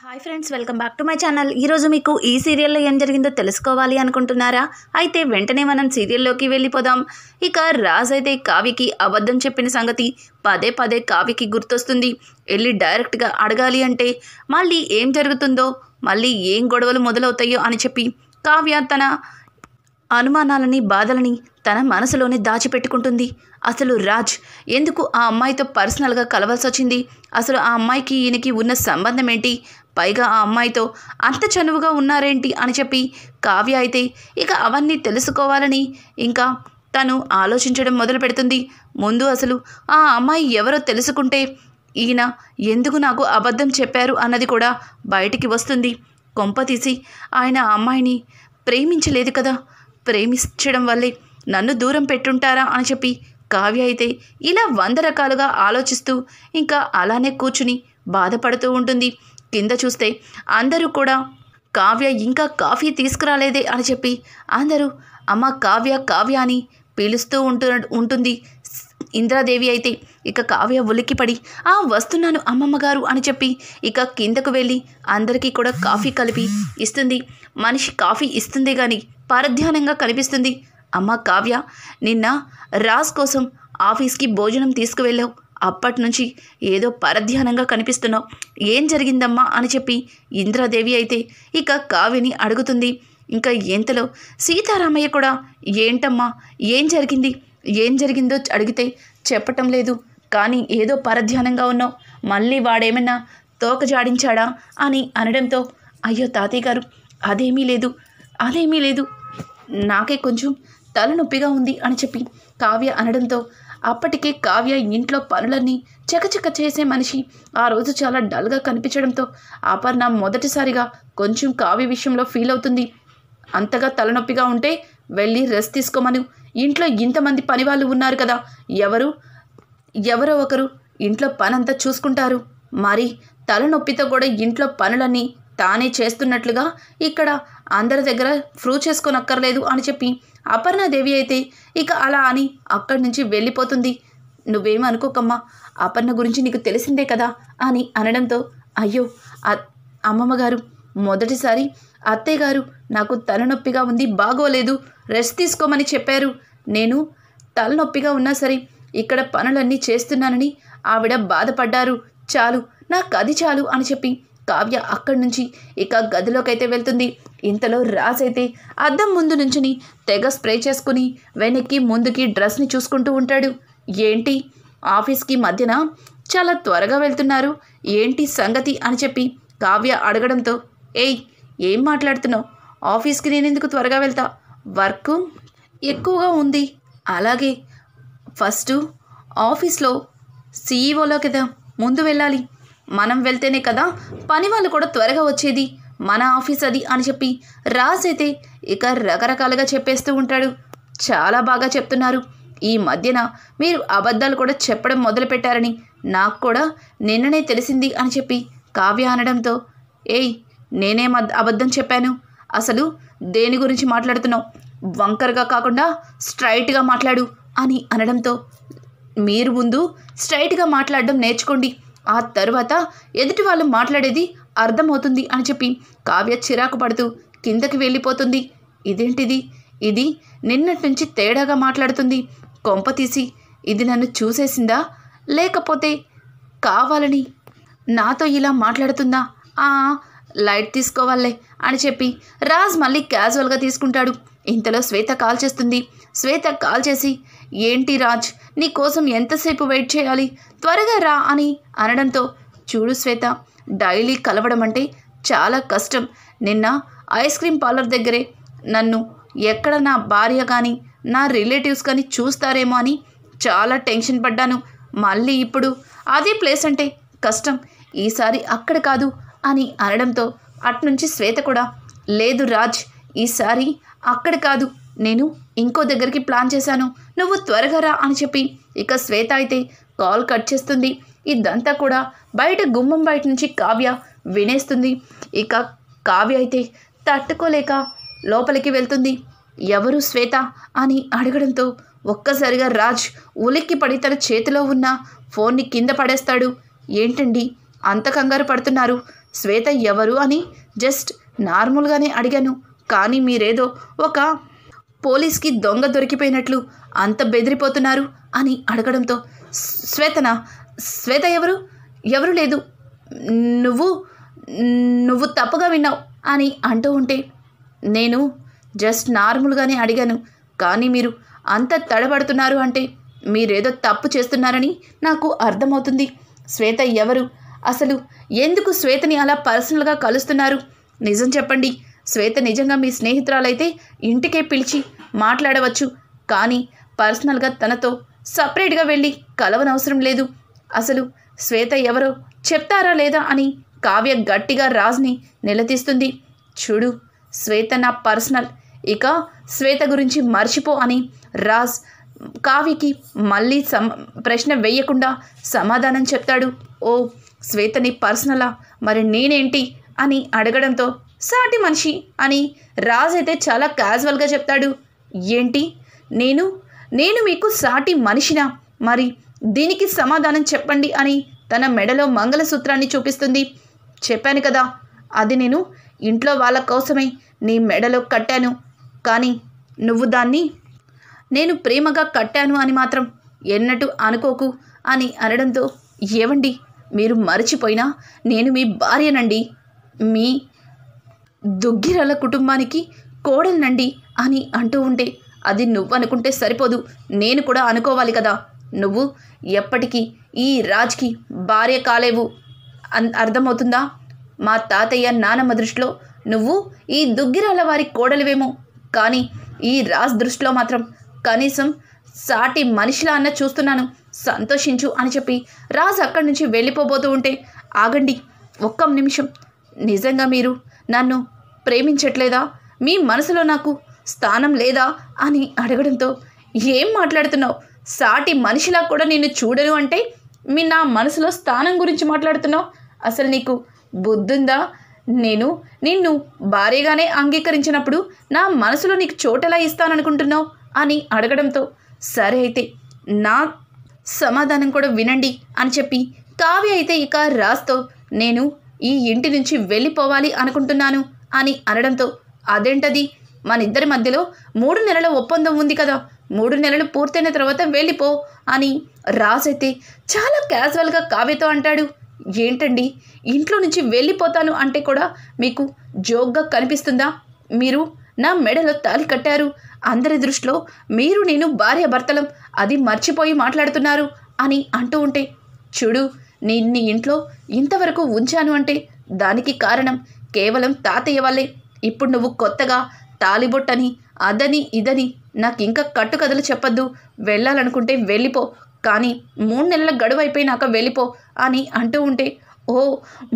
Hi friends, welcome back to my channel. ఈరోజు మీకు ఈ సీరియల్లో ఏం జరిగిందో తెలుసుకోవాలి అనుకుంటున్నారా? అయితే వెంటనే మనం సీరియల్లోకి వెళ్ళిపోదాం. ఇక రాజ్ అయితే కావ్యకి అబద్ధం చెప్పిన సంగతి పదే పదే కావ్యకి గుర్తొస్తుంది. వెళ్ళి డైరెక్ట్గా అడగాలి అంటే మళ్ళీ ఏం జరుగుతుందో, మళ్ళీ ఏం గొడవలు మొదలవుతాయో అని చెప్పి కావ్య తన అనుమానాలని, బాధలని తన మనసులోనే దాచిపెట్టుకుంటుంది. అసలు రాజ్ ఎందుకు ఆ అమ్మాయితో పర్సనల్గా కలవాల్సి వచ్చింది? అసలు ఆ అమ్మాయికి ఈయనకి ఉన్న సంబంధం ఏంటి? పైగా ఆ అమ్మాయితో అంత చనువుగా ఉన్నారేంటి అని చెప్పి కావ్య అయితే ఇక అవన్నీ తెలుసుకోవాలని ఇంకా తను ఆలోచించడం మొదలు పెడుతుంది. ముందు అసలు ఆ అమ్మాయి ఎవరో తెలుసుకుంటే ఈయన ఎందుకు నాకు అబద్ధం చెప్పారు అన్నది కూడా బయటికి వస్తుంది. కొంపతీసి ఆయన ఆ అమ్మాయిని ప్రేమించలేదు కదా, ప్రేమించడం వల్లే నన్ను దూరం పెట్టుంటారా అని చెప్పి కావ్య అయితే ఇలా 100 రకాలుగా ఆలోచిస్తూ ఇంకా అలానే కూర్చుని బాధపడుతూ ఉంటుంది. కింద చూస్తే అందరూ కూడా కావ్య ఇంకా కాఫీ తీసుకురాలేదే అని చెప్పి అందరూ అమ్మ కావ్య కావ్య అని పిలుస్తూ ఉంటుంది. ఇంద్రాదేవి అయితే ఇక కావ్య ఉలిక్కిపడి వస్తున్నాను అమ్మమ్మ గారు అని చెప్పి ఇక కిందకు వెళ్ళి అందరికీ కూడా కాఫీ కలిపి ఇస్తుంది. మనిషి కాఫీ ఇస్తుంది కానీ పరధ్యానంగా కనిపిస్తుంది. అమ్మ కావ్య, నిన్న రాజ్ కోసం ఆఫీస్కి భోజనం తీసుకువెళ్ళావు, అప్పటి నుంచి ఏదో పరధ్యానంగా కనిపిస్తున్నావు, ఏం జరిగిందమ్మా అని చెప్పి ఇంద్రాదేవి అయితే ఇక కావ్యని అడుగుతుంది. ఇంకా ఎంతలో సీతారామయ్య కూడా ఏంటమ్మా ఏం జరిగిందో అడిగితే చెప్పటం లేదు, కానీ ఏదో పరధ్యానంగా ఉన్నావు, మళ్ళీ వాడేమన్నా తోక జాడించాడా అని అనడంతో అయ్యో తాతయ్య గారు అదేమీ లేదు, నాకే కొంచెం తలనొప్పిగా ఉంది అని చెప్పి కావ్య అనడంతో అప్పటికే కావ్య ఇంట్లో పనులన్నీ చకచక చేసే మనిషి ఆ రోజు చాలా డల్గా కనిపించడంతో అపర్ణ మొదటిసారిగా కొంచెం కావ్య విషయంలో ఫీల్ అవుతుంది. అంతగా తలనొప్పిగా ఉంటే వెళ్ళి రెస్ట్ తీసుకోమను, ఇంట్లో ఇంతమంది పని వాళ్ళు ఉన్నారు కదా, ఎవరో ఒకరు ఇంట్లో పనంతా చూసుకుంటారు, మరి తలనొప్పితో కూడా ఇంట్లో పనులన్నీ తానే చేస్తున్నట్లుగా ఇక్కడ అందరి దగ్గర ప్రూవ్ చేసుకోనక్కర్లేదు అని చెప్పి అపర్ణాదేవి అయితే ఇక అలా అని అక్కడి నుంచి వెళ్ళిపోతుంది. నువ్వేమనుకోకమ్మా, అపర్ణ గురించి నీకు తెలిసిందే కదా అని అనడంతో అయ్యో అమ్మమ్మ గారు, మొదటిసారి అత్తయ్య గారు నాకు తలనొప్పిగా ఉంది, బాగోలేదు, రెస్ట్ తీసుకోమని చెప్పారు, నేను తలనొప్పిగా ఉన్నా సరే ఇక్కడ పనులన్నీ చేస్తున్నానని ఆవిడ బాధపడ్డారు, చాలు నాకు అది చాలు అని చెప్పి కావ్య అక్కడి నుంచి ఇక గదిలోకైతే వెళ్తుంది. ఇంతలో రాజ్ అయితే అద్దం ముందు నుంచుని తెగ స్ప్రే చేసుకుని వెనక్కి ముందుకి డ్రెస్ని చూసుకుంటూ ఉంటాడు. ఏంటి ఆఫీస్కి మధ్యన చాలా త్వరగా వెళ్తున్నారు, ఏంటి సంగతి అని చెప్పి కావ్య అడగడంతో ఏం మాట్లాడుతున్నావు, ఆఫీస్కి నేను ఎందుకు త్వరగా వెళ్తా, వర్క్ ఎక్కువగా ఉంది, అలాగే ఫస్ట్ ఆఫీస్లో సీఈఓలో కదా ముందు వెళ్ళాలి, మనం వెళ్తేనే కదా పని వాళ్ళు కూడా త్వరగా వచ్చేది, మన ఆఫీస్ అది అని చెప్పి రాజ్ అయితే ఇక రకరకాలుగా చెప్పేస్తూ ఉంటాడు. చాలా బాగా చెప్తున్నారు, ఈ మధ్యన మీరు అబద్ధాలు కూడా చెప్పడం మొదలుపెట్టారని నాకు కూడా నిన్ననే తెలిసింది అని చెప్పి కావ్య అనడంతో నేనేం అబద్ధం చెప్పాను, అసలు దేని గురించి మాట్లాడుతున్నావు, వంకరగా కాకుండా స్ట్రైట్గా మాట్లాడు అని అనడంతో మీరు ముందు స్ట్రైట్గా మాట్లాడడం నేర్చుకోండి, ఆ తర్వాత ఎదుటి వాళ్ళు మాట్లాడేది అర్థమవుతుంది అని చెప్పి కావ్య చిరాకు పడుతూ కిందకి వెళ్ళిపోతుంది. ఇదేంటిది, ఇది నిన్నటి నుంచి తేడాగా మాట్లాడుతుంది, కొంపతీసి ఇది నన్ను చూసేసిందా, లేకపోతే కావాలని నాతో ఇలా మాట్లాడుతుందా, లైట్ తీసుకోవాలే అని చెప్పి రాజ్ మళ్ళీ క్యాజువల్గా తీసుకుంటాడు. ఇంతలో శ్వేత కాల్ చేస్తుంది. శ్వేత కాల్ చేసి ఏంటి రాజ్, నీ కోసం ఎంతసేపు వెయిట్ చేయాలి, త్వరగా రా అని అనడంతో చూడు శ్వేత, డైలీ కలవడం అంటే చాలా కష్టం, నిన్న ఐస్ క్రీమ్ పార్లర్ దగ్గరే నన్ను ఎక్కడ నా భార్య కానీ నా రిలేటివ్స్ కానీ చూస్తారేమో అని చాలా టెన్షన్ పడ్డాను, మళ్ళీ ఇప్పుడు అదే ప్లేస్ అంటే కష్టం, ఈసారి అక్కడ కాదు అని అనడంతో అట్నుంచి శ్వేత కూడా లేదు రాజ్, ఈసారి అక్కడ కాదు, నేను ఇంకో దగ్గరికి ప్లాన్ చేశాను, నువ్వు త్వరగా రా అని చెప్పి ఇక శ్వేత అయితే కాల్ కట్ చేస్తుంది. ఇదంతా కూడా బయట గుమ్మం బయట నుంచి కావ్య వినేస్తుంది. ఇక కావ్య అయితే తట్టుకోలేక లోపలికి వెళ్తుంది. ఎవరు శ్వేత అని అడగడంతో ఒక్కసారిగా రాజ్ ఉలిక్కిపడి తన చేతిలో ఉన్న ఫోన్ని కింద పడేస్తాడు. ఏంటండి అంత కంగారు పడుతున్నారు, శ్వేత ఎవరు అని జస్ట్ నార్మల్గానే అడిగాను. కానీ మీరేదో ఒక పోలీస్కి దొంగ దొరికిపోయినట్లు అంత బెదిరిపోతున్నారు అని అడగడంతో శ్వేత ఎవరు లేదు, నువ్వు నువ్వు తప్పుగా విన్నావు అని అంటూ ఉంటే, నేను జస్ట్ నార్మల్గానే అడిగాను, కానీ మీరు అంత తడబడుతున్నారు అంటే మీరేదో తప్పు చేస్తున్నారని నాకు అర్థమవుతుంది. శ్వేత ఎవరు, అసలు ఎందుకు శ్వేతని అలా పర్సనల్గా కలుస్తున్నారు? నిజం చెప్పండి. శ్వేత నిజంగా మీ స్నేహితురాలైతే ఇంటికే పిలిచి మాట్లాడవచ్చు, కానీ పర్సనల్గా తనతో సపరేట్గా వెళ్ళి కలవనవసరం లేదు. అసలు శ్వేత ఎవరో చెప్తారా లేదా అని కావ్య గట్టిగా రాజ్ని నిలదీస్తుంది. చూడు, శ్వేత నా పర్సనల్, ఇక శ్వేత గురించి మర్చిపో అని రాజ్ కావ్యకి మళ్ళీ ప్రశ్న వేయకుండా సమాధానం చెప్తాడు. ఓ, శ్వేతని పర్సనలా, మరి నేనేంటి అని అడగడంతో సాటి మనిషి అని రాజ్ అయితే చాలా క్యాజువల్గా చెప్తాడు. ఏంటి, నేను మీకు సాటి మనిషినా? మరి దీనికి సమాధానం చెప్పండి అని తన మెడలో మంగళసూత్రాన్ని చూపిస్తుంది. చెప్పాను కదా, అది నేను ఇంట్లో వాళ్ళ కోసమే నీ మెడలో కట్టాను, కానీ నువ్వు దాన్ని నేను ప్రేమగా కట్టాను అని మాత్రం ఎన్నటూ అనుకోకు అని అనడంతో, ఏవండి మీరు మరచిపోయినా నేను మీ భార్యనండి, మీ దుగ్గిరాల కుటుంబానికి కోడలనండి అని అంటూ ఉంటే, అది నువ్వు అనుకుంటే సరిపోదు, నేను కూడా అనుకోవాలి కదా. నువ్వు ఎప్పటికీ ఈ రాజ్కి భార్య కాలేవు, అర్థమవుతుందా? మా తాతయ్య నానమ్మ దృష్టిలో నువ్వు ఈ దుగ్గిరాల వారి కోడలివేమో, కానీ ఈ రాజ్ దృష్టిలో మాత్రం కనీసం సాటి మనిషిలా అన్న చూస్తున్నాను, సంతోషించు అని చెప్పి రాజ్ అక్కడి నుంచి వెళ్ళిపోబోతూ ఉంటే, ఆగండి ఒక్క నిమిషం, నిజంగా మీరు నన్ను ప్రేమించట్లేదా? మీ మనసులో నాకు స్థానం లేదా అని అడగడంతో, ఏం మాట్లాడుతున్నావు? సాటి మనిషిలా కూడా నిన్ను చూడను అంటే నా మనసులో స్థానం గురించి మాట్లాడుతున్నావు? అసలు నీకు బుద్ధుందా? నేను నిన్ను భార్యగానే అంగీకరించినప్పుడు నా మనసులో నీకు చోటెలా ఇస్తాననుకుంటున్నావు అని అడగడంతో, సరే అయితే నా సమాధానం కూడా వినండి అని చెప్పి కావ్య అయితే ఇక రాజ్తో, నేను ఈ ఇంటి నుంచి వెళ్ళిపోవాలి అనుకుంటున్నాను అని అనడంతో, అదేంటది, మన ఇద్దరి మధ్యలో 3 నెలల ఒప్పందం ఉంది కదా, 3 నెలలు పూర్తయిన తర్వాత వెళ్ళిపో అని రాజ్ అయితే చాలా క్యాజువల్గా కావ్యతో అంటాడు. ఏంటండి, ఇంట్లో నుంచి వెళ్ళిపోతాను అంటే కూడా మీకు జోక్గా కనిపిస్తుందా? మీరు నా మెడలో తాళి కట్టారు, అందరి దృష్టిలో మీరు నేను భార్య భర్తలం, అది మర్చిపోయి మాట్లాడుతున్నారు అని అంటూ ఉంటే, చూడు, నీ ఇంట్లో ఇంతవరకు ఉంచాను అంటే దానికి కారణం కేవలం తాతయ్య వల్లే. ఇప్పుడు నువ్వు కొత్తగా తాలిబొట్టని అదని ఇదని నాకు ఇంకా కట్టుకథలు చెప్పొద్దు, వెళ్ళాలనుకుంటే వెళ్ళిపో, కానీ 3 నెలల గడువు అయిపోయినాక వెళ్ళిపో అని అంటూ ఉంటే, ఓ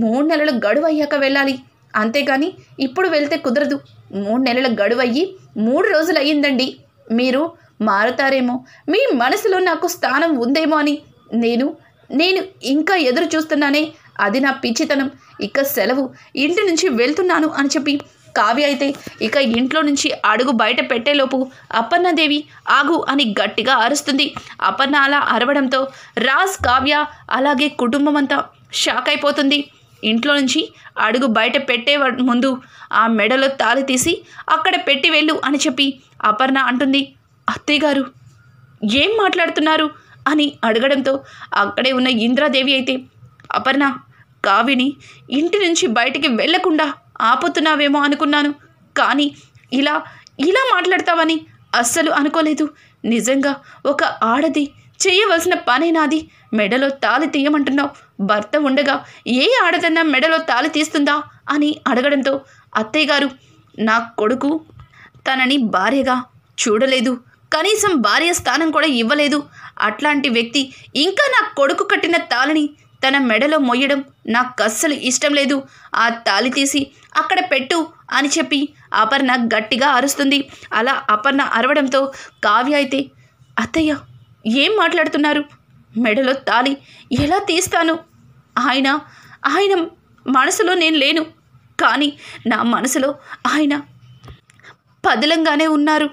3 నెలల గడువు అయ్యాక వెళ్ళాలి, అంతేగాని ఇప్పుడు వెళ్తే కుదరదు. 3 నెలల గడువు అయ్యి 3 రోజులు అయ్యిందండి, మీరు మారుతారేమో, మీ మనసులో నాకు స్థానం ఉందేమో అని నేను ఇంకా ఎదురు చూస్తున్నానే, అది నా పిచ్చితనం. ఇక సెలవు, ఇంటి నుంచి వెళ్తున్నాను అని చెప్పి కావ్య అయితే ఇక ఇంట్లో నుంచి అడుగు బయట పెట్టేలోపు అపర్ణాదేవి ఆగు అని గట్టిగా అరుస్తుంది. అపర్ణ అలా అరవడంతో రాజ్, కావ్య అలాగే కుటుంబం అంతా షాక్ అయిపోతుంది. ఇంట్లో నుంచి అడుగు బయట పెట్టే ముందు ఆ మెడలో తాళి తీసి అక్కడ పెట్టి వెళ్ళు అని చెప్పి అపర్ణ అంటుంది. అత్తయ్య గారు ఏం మాట్లాడుతున్నారు అని అడగడంతో అక్కడే ఉన్న ఇంద్రాదేవి అయితే, అపర్ణ, కావ్యని ఇంటి నుంచి బయటికి వెళ్లకుండా ఆపుతున్నావేమో అనుకున్నాను, కానీ ఇలా మాట్లాడతావని అస్సలు అనుకోలేదు. నిజంగా ఒక ఆడది చేయవలసిన పనే నాది, మెడలో తాళి తీయమంటున్నావు, భర్త ఉండగా ఏ ఆడదన్నా మెడలో తాళి తీస్తుందా అని అడగడంతో, అత్తయ్య గారు, నా కొడుకు తనని భార్యగా చూడలేదు, కనీసం భార్య స్థానం కూడా ఇవ్వలేదు, అట్లాంటి వ్యక్తి ఇంకా నా కొడుకు కట్టిన తాళిని తన మెడలో మొయ్యడం నాకు అస్సలు ఇష్టం లేదు, ఆ తాళి తీసి అక్కడ పెట్టు అని చెప్పి అపర్ణ గట్టిగా అరుస్తుంది. అలా అపర్ణ అరవడంతో కావ్య అయితే, అత్తయ్య ఏం మాట్లాడుతున్నారు, మెడలో తాళి ఎలా తీస్తాను, ఆయన మనసులో నేను లేను, కానీ నా మనసులో ఆయన పదిలంగానే ఉన్నారు,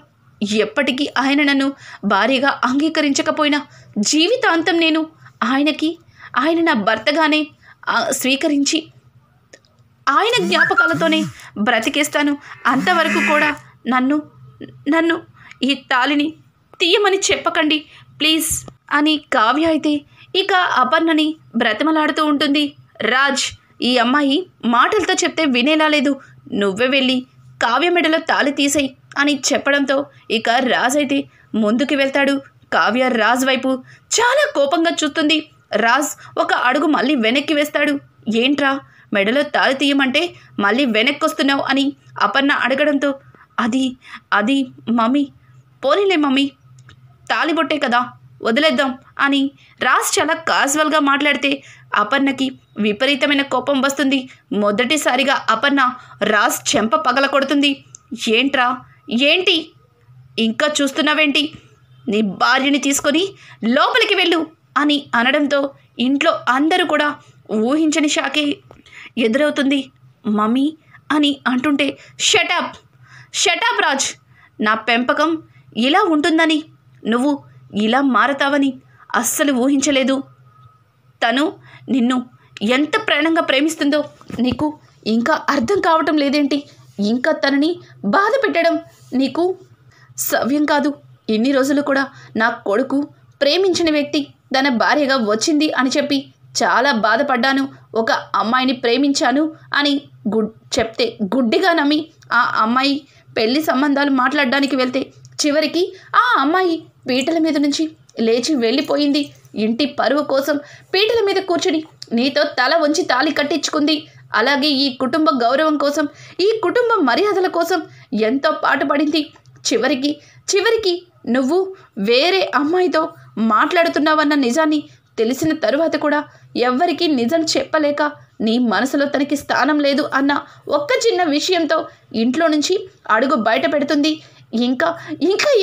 ఎప్పటికీ ఆయన నన్ను భార్యగా అంగీకరించకపోయినా జీవితాంతం నేను ఆయన నా భర్తగానే స్వీకరించి ఆయన జ్ఞాపకాలతోనే బ్రతికేస్తాను. అంతవరకు కూడా నన్ను నన్ను ఈ తాళిని తీయమని చెప్పకండి ప్లీజ్ అని కావ్య అయితే ఇక అపర్ణని బ్రతిమలాడుతూ ఉంటుంది. రాజ్, ఈ అమ్మాయి మాటలతో చెప్తే వినేలా లేదు, నువ్వే వెళ్ళి కావ్య మెడలో తాళి తీసేయి అని చెప్పడంతో ఇక రాజ్ అయితే ముందుకు వెళ్తాడు. కావ్య రాజ్ వైపు చాలా కోపంగా చూస్తుంది. రాజ్ ఒక అడుగు మళ్ళీ వెనక్కి వేస్తాడు. ఏంట్రా, మెడలో తాళి తీయమంటే మళ్ళీ వెనక్కొస్తున్నావు అని అపర్ణ అడగడంతో అది మమ్మీ, పోనీలే మమ్మీ, తాళిబొట్టే కదా, వదిలేద్దాం అని రాజ్ చాలా క్యాజువల్గా మాట్లాడితే అపర్ణకి విపరీతమైన కోపం వస్తుంది. మొదటిసారిగా అపర్ణ రాజ్ చెంప పగల కొడుతుంది. ఏంట్రా, ఏంటి ఇంకా చూస్తున్నావేంటి, నీ భార్యని తీసుకొని లోపలికి వెళ్ళు అని అనడంతో ఇంట్లో అందరూ కూడా ఊహించని షాకే ఎదురవుతుంది. మమ్మీ అని అంటుంటే షటప్ రాజ్, నా పెంపకం ఇలా ఉంటుందని, నువ్వు ఇలా మారతావని అస్సలు ఊహించలేదు. తను నిన్ను ఎంత ప్రాణంగా ప్రేమిస్తుందో నీకు ఇంకా అర్థం కావటం లేదేంటి? ఇంకా తనని బాధ పెట్టడం నీకు సవ్యం కాదు. ఇన్ని రోజులు కూడా నా కొడుకు ప్రేమించిన వ్యక్తి తన భార్యగా వచ్చింది అని చెప్పి చాలా బాధపడ్డాను. ఒక అమ్మాయిని ప్రేమించాను అని చెప్తే గుడ్డిగా నమ్మి ఆ అమ్మాయి పెళ్లి సంబంధాలు మాట్లాడడానికి వెళ్తే చివరికి ఆ అమ్మాయి పీటల మీద నుంచి లేచి వెళ్ళిపోయింది. ఇంటి పరువు కోసం పీటల మీద కూర్చుని నీతో తల వంచి తాళి కట్టించుకుంది. అలాగే ఈ కుటుంబ గౌరవం కోసం, ఈ కుటుంబ మర్యాదల కోసం ఎంతో పాటుపడింది. చివరికి నువ్వు వేరే అమ్మాయితో మాట్లాడుతున్నావన్న నిజాన్ని తెలిసిన తరువాత కూడా ఎవ్వరికీ నిజం చెప్పలేక నీ మనసులో తనకి స్థానం లేదు అన్న ఒక్క చిన్న విషయంతో ఇంట్లో నుంచి అడుగు బయట పెడుతుంది. ఇంకా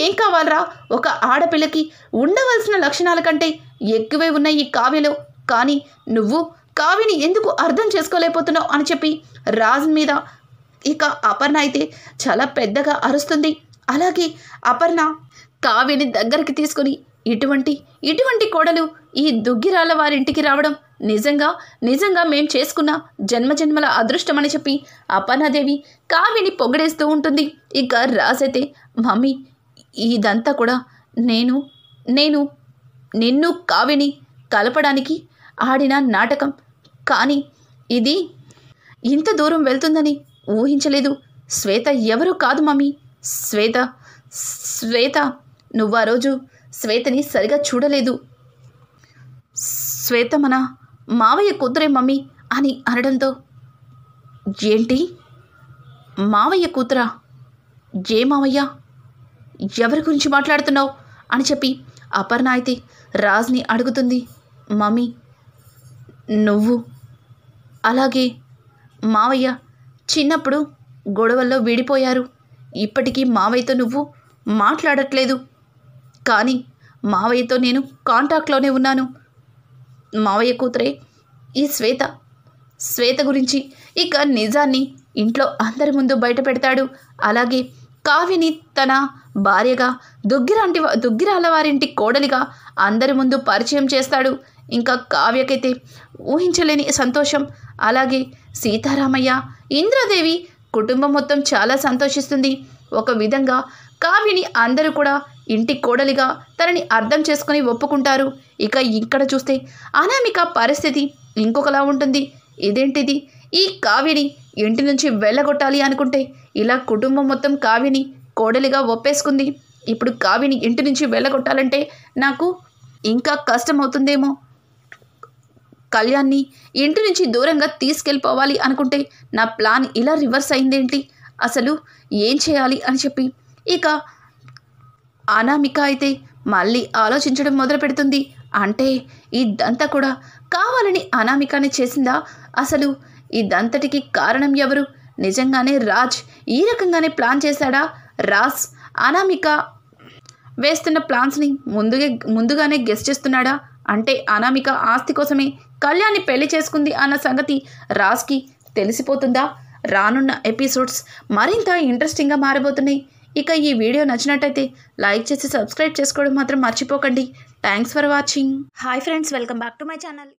ఏం కావాలరా? ఒక ఆడపిల్లకి ఉండవలసిన లక్షణాల కంటే ఎక్కువే ఉన్నాయి ఈ కావ్యలో. కానీ నువ్వు కావ్యని ఎందుకు అర్థం చేసుకోలేకపోతున్నావు అని చెప్పి రాజ్ మీద ఇక అపర్ణ అయితే చాలా పెద్దగా అరుస్తుంది. అలాగే అపర్ణ కావ్యని దగ్గరికి తీసుకుని ఇటువంటి కోడలు ఈ దుగ్గిరాల వారింటికి రావడం నిజంగా మేం చేసుకున్న జన్మజన్మల అదృష్టం అని చెప్పి అపర్ణాదేవి కావ్యని పొగడేస్తూ ఉంటుంది. ఇక రాజైతే మమ్మీ, ఇదంతా కూడా నేను నిన్ను కావ్యని కలపడానికి ఆడిన నాటకం, కానీ ఇది ఇంత దూరం వెళ్తుందని ఊహించలేదు. శ్వేత ఎవరు కాదు మమ్మీ, శ్వేత నువ్వు ఆ రోజు శ్వేతని సరిగా చూడలేదు. శ్వేత మన మావయ్య కూతురే మమ్మీ అని అనడంతో, ఏంటి మావయ్య కూతురా? ఏ మావయ్య? ఎవరి గురించి మాట్లాడుతున్నావు అని చెప్పి అపర్ణ అయితే రాజ్ని అడుగుతుంది. మమ్మీ, నువ్వు అలాగే మావయ్య చిన్నప్పుడు గొడవల్లో విడిపోయారు. ఇప్పటికీ మావయ్యతో నువ్వు మాట్లాడట్లేదు, కానీ మావయ్యతో నేను కాంటాక్ట్లోనే ఉన్నాను. మావయ్య కూతురే ఈ శ్వేత గురించి ఇక నిజాన్ని ఇంట్లో అందరి ముందు బయట పెడతాడు. అలాగే కావ్యని తన భార్యగా దుగ్గిరాల వారింటి కోడలిగా అందరి ముందు పరిచయం చేస్తాడు. ఇంకా కావ్యకైతే ఊహించలేని సంతోషం. అలాగే సీతారామయ్య, ఇంద్రాదేవి కుటుంబం మొత్తం చాలా సంతోషిస్తుంది. ఒక విధంగా కావ్యని అందరూ కూడా ఇంటి కోడలిగా తనని అర్థం చేసుకుని ఒప్పుకుంటారు. ఇక ఇక్కడ చూస్తే అనామిక పరిస్థితి ఇంకొకలా ఉంటుంది. ఇదేంటిది, ఈ కావ్యని ఇంటి నుంచి వెళ్ళగొట్టాలి అనుకుంటే ఇలా కుటుంబం మొత్తం కావ్యని కోడలిగా ఒప్పేసుకుంది. ఇప్పుడు కావ్యని ఇంటి నుంచి వెళ్ళగొట్టాలంటే నాకు ఇంకా కష్టమవుతుందేమో. కళ్యాణ్ని ఇంటి నుంచి దూరంగా తీసుకెళ్ళిపోవాలి అనుకుంటే నా ప్లాన్ ఇలా రివర్స్ అయిందేంటి, అసలు ఏం చేయాలి అని చెప్పి ఇక అనామిక అయితే మళ్ళీ ఆలోచించడం మొదలు పెడుతుంది. అంటే ఇదంతా కూడా కావాలని అనామికనే చేసిందా? అసలు ఇదంతటికి కారణం ఎవరు? నిజంగానే రాజ్ ఈ రకంగానే ప్లాన్ చేశాడా? రాజ్ అనామిక వేస్తున్న ప్లాన్స్ని ముందుగానే గెస్ చేస్తున్నాడా? అంటే అనామిక ఆస్తి కోసమే కళ్యాణ్ని పెళ్లి చేసుకుంది అన్న సంగతి రాజ్కి తెలిసిపోతుందా? రానున్న ఎపిసోడ్స్ మరింత ఇంట్రెస్టింగ్గా మారబోతున్నాయి. ఇక ఈ వీడియో నచ్చినట్టయితే లైక్ చేసి సబ్స్క్రైబ్ చేసుకోవడం మాత్రం మర్చిపోకండి. Thanks for watching. Hi friends, welcome back to my channel.